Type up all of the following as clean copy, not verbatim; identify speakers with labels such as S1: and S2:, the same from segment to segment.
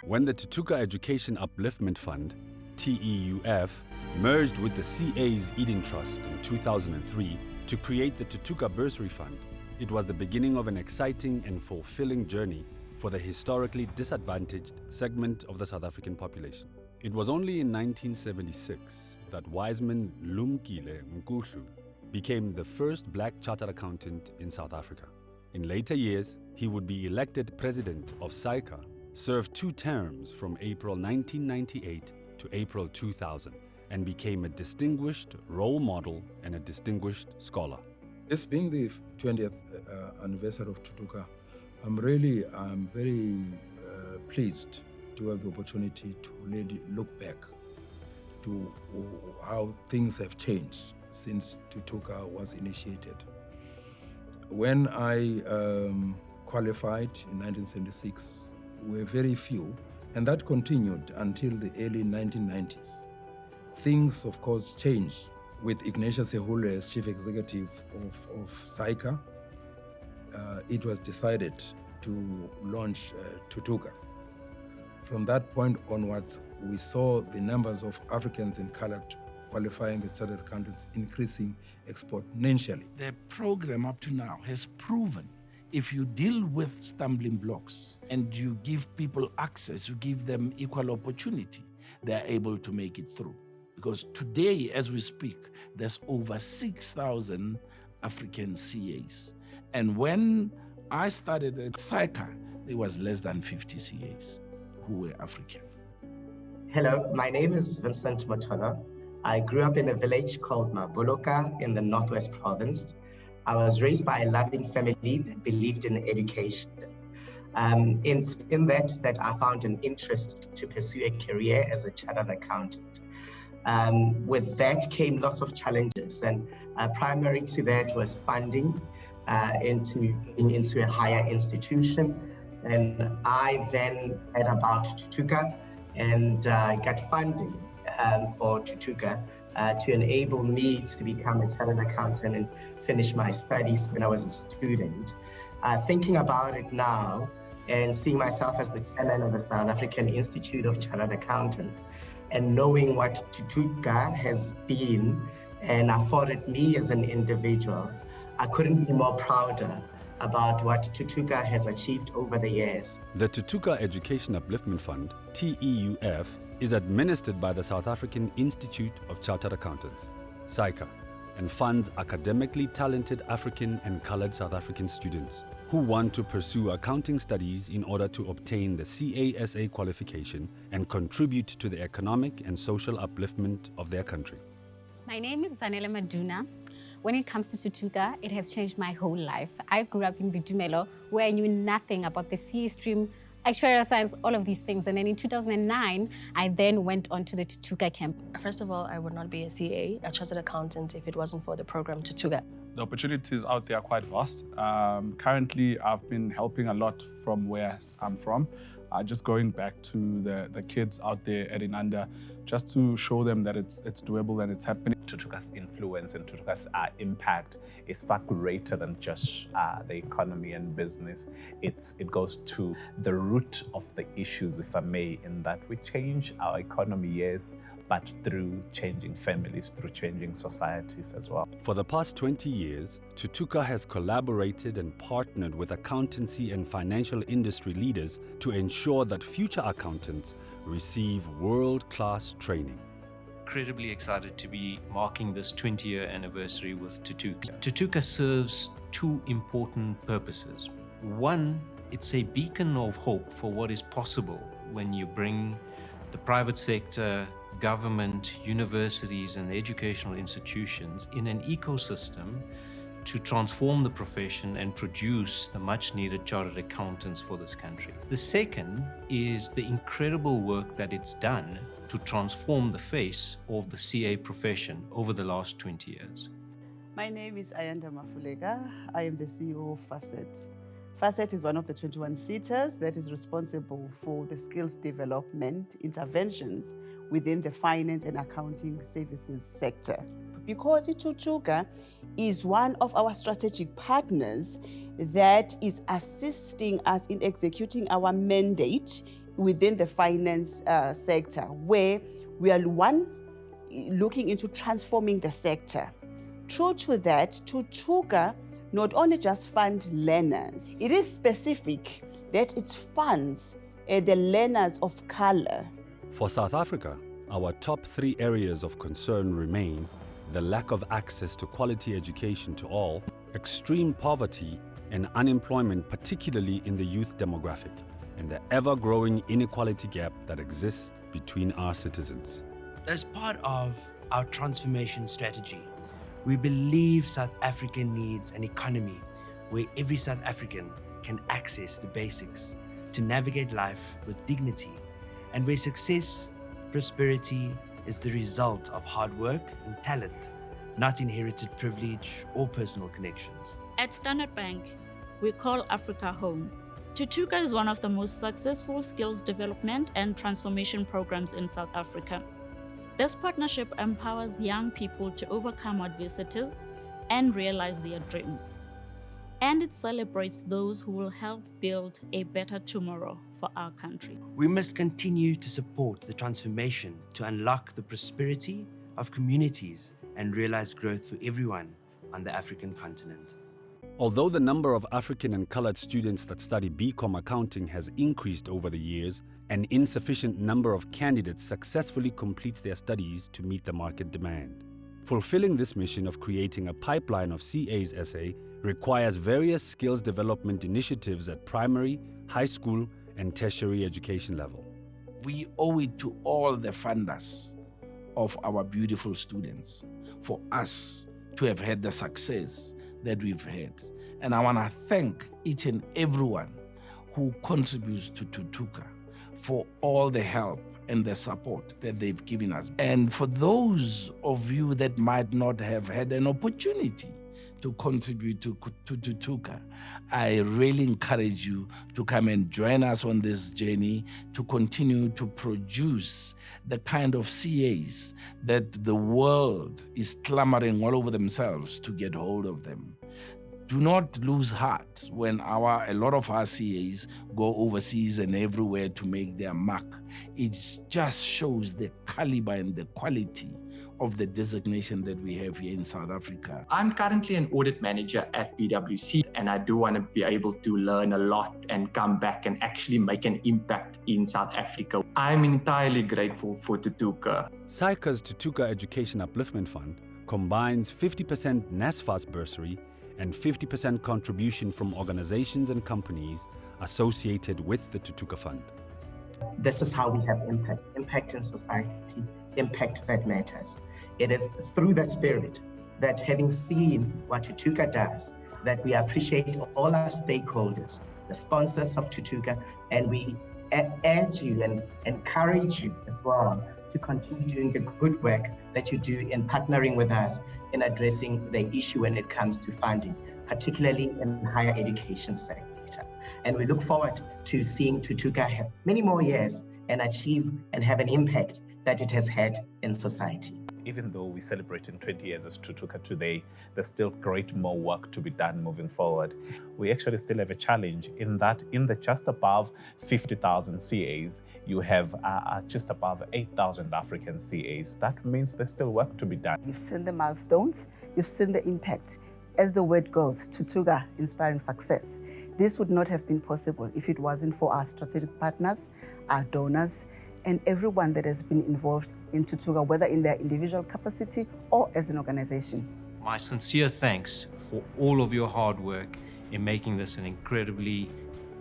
S1: When the Tutuka Education Upliftment Fund, TEUF, merged with the CA's Eden Trust in 2003 to create the Tutuka Bursary Fund, it was the beginning of an exciting and fulfilling journey for the historically disadvantaged segment of the South African population. It was only in 1976 that Wiseman Lumkile Nkuhlu became the first black chartered accountant in South Africa. In later years, he would be elected president of SAICA, served 2 terms from April 1998 to April 2000, and became a distinguished role model and a distinguished scholar.
S2: This being the 20th anniversary of Tutuka, I'm very pleased to have the opportunity to really look back to how things have changed since Tutuka was initiated. When I qualified in 1976, we were very few, and that continued until the early 1990s. Things, of course, changed with Ignatius Ehule as chief executive of SAICA. It was decided to launch Tutuka. From that point onwards, we saw the numbers of Africans in colored qualifying as chartered accountants increasing exponentially.
S3: The program up to now has proven if you deal with stumbling blocks and you give people access, you give them equal opportunity, they're able to make it through. Because today, as we speak, there's over 6,000 African CAs. And when I started at SAICA, there was less than 50 CAs who were African.
S4: Hello, my name is Vincent Motola. I grew up in a village called Maboloka in the Northwest Province. I was raised by a loving family that believed in education. In that I found an interest to pursue a career as a chartered accountant. With that came lots of challenges, and primary to that was funding into a higher institution. And I then heard about Tutuka and got funding for Tutuka to enable me to become a chartered accountant and finish my studies when I was a student. Thinking about it now and seeing myself as the chairman of the South African Institute of Chartered Accountants and knowing what Tutuka has been and afforded me as an individual, I couldn't be more prouder about what Tutuka has achieved over the years.
S1: The Tutuka Education Upliftment Fund, TEUF, is administered by the South African Institute of Chartered Accountants, SAICA, and funds academically talented African and colored South African students who want to pursue accounting studies in order to obtain the CASA qualification and contribute to the economic and social upliftment of their country.
S5: My name is Zanele Maduna. When it comes to Tutuka, it has changed my whole life. I grew up in Vidumelo, where I knew nothing about the CA stream, actuarial science, all of these things. And then in 2009, I then went on to the Tutuka camp.
S6: First of all, I would not be a CA, a chartered accountant, if it wasn't for the program Tutuka.
S7: The opportunities out there are quite vast. Currently, I've been helping a lot from where I'm from. Just going back to the kids out there at Inanda, just to show them that it's doable and it's happening.
S8: Tutuka's influence and Tutuka's impact is far greater than just the economy and business. It goes to the root of the issues, if I may, in that we change our economy, yes, but through changing families, through changing societies as well.
S1: For the past 20 years, Tutuka has collaborated and partnered with accountancy and financial industry leaders to ensure that future accountants receive world-class training.
S9: Incredibly excited to be marking this 20-year anniversary with Tutuka. Tutuka serves 2 important purposes. One, it's a beacon of hope for what is possible when you bring the private sector, government, universities, and educational institutions in an ecosystem to transform the profession and produce the much-needed chartered accountants for this country. The second is the incredible work that it's done to transform the face of the CA profession over the last 20 years.
S10: My name is Ayanda Mafulega. I am the CEO of Facet. Facet is one of the 21 seaters that is responsible for the skills development interventions within the finance and accounting services sector. Because Tutuka is one of our strategic partners that is assisting us in executing our mandate within the finance sector, where we are looking into transforming the sector. True to that, Tutuka not only just fund learners, it is specific that it funds the learners of color.
S1: For South Africa, our top 3 areas of concern remain the lack of access to quality education to all, extreme poverty, and unemployment, particularly in the youth demographic, and the ever-growing inequality gap that exists between our citizens.
S11: As part of our transformation strategy, we believe South Africa needs an economy where every South African can access the basics to navigate life with dignity, and where success, prosperity is the result of hard work and talent, not inherited privilege or personal connections.
S12: At Standard Bank, we call Africa home. Tutuka is one of the most successful skills development and transformation programs in South Africa. This partnership empowers young people to overcome adversities and realize their dreams. And it celebrates those who will help build a better tomorrow for our country.
S11: We must continue to support the transformation to unlock the prosperity of communities and realize growth for everyone on the African continent.
S1: Although the number of African and colored students that study BCom accounting has increased over the years, an insufficient number of candidates successfully completes their studies to meet the market demand. Fulfilling this mission of creating a pipeline of CAs SA requires various skills development initiatives at primary, high school, and tertiary education level.
S3: We owe it to all the funders of our beautiful students for us to have had the success that we've had. And I want to thank each and everyone who contributes to Tutuka for all the help and the support that they've given us. And for those of you that might not have had an opportunity to contribute to Tutuka, I really encourage you to come and join us on this journey to continue to produce the kind of CAs that the world is clamoring all over themselves to get hold of them. Do not lose heart when a lot of our CAs go overseas and everywhere to make their mark. It just shows the caliber and the quality of the designation that we have here in South Africa.
S13: I'm currently an audit manager at PwC, and I do want to be able to learn a lot and come back and actually make an impact in South Africa. I'm entirely grateful for Tutuka.
S1: SAICA's Tutuka Education Upliftment Fund combines 50% NSFAS bursary and 50% contribution from organizations and companies associated with the Tutuka Fund.
S4: This is how we have impact in society, impact that matters. It is through that spirit that, having seen what Tutuka does, that we appreciate all our stakeholders, the sponsors of Tutuka, and we urge you and encourage you as well to continue doing the good work that you do in partnering with us in addressing the issue when it comes to funding, particularly in the higher education sector. And we look forward to seeing Tutuka have many more years and achieve and have an impact that it has had in society.
S8: Even though we celebrate in 20 years as Tutuka today, there's still great more work to be done moving forward. We actually still have a challenge in that in the just above 50,000 CAs, you have just above 8,000 African CAs. That means there's still work to be done.
S10: You've seen the milestones, you've seen the impact. As the word goes, Tutuka inspiring success. This would not have been possible if it wasn't for our strategic partners, our donors, and everyone that has been involved in Tutuka, whether in their individual capacity or as an organization.
S9: My sincere thanks for all of your hard work in making this an incredibly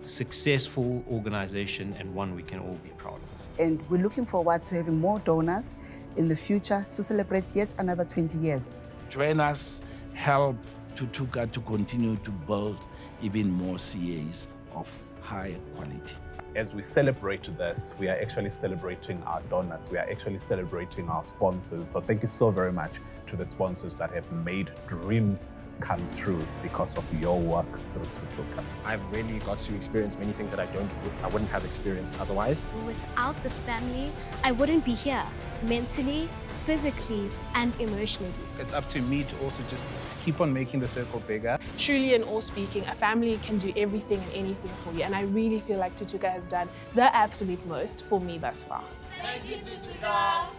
S9: successful organization and one we can all be proud of.
S10: And we're looking forward to having more donors in the future to celebrate yet another 20 years.
S3: Join us, help Tutuka to continue to build even more CAs of high quality.
S8: As we celebrate this, we are actually celebrating our donors. We are actually celebrating our sponsors. So thank you so very much to the sponsors that have made dreams come true because of your work through Tutuka.
S14: I've really got to experience many things that I wouldn't have experienced otherwise.
S15: Without this family, I wouldn't be here mentally, physically and emotionally.
S16: It's up to me to also just keep on making the circle bigger.
S17: Truly and all speaking, a family can do everything and anything for you, and I really feel like Tutuka has done the absolute most for me thus far.
S18: Thank you, Tutuka.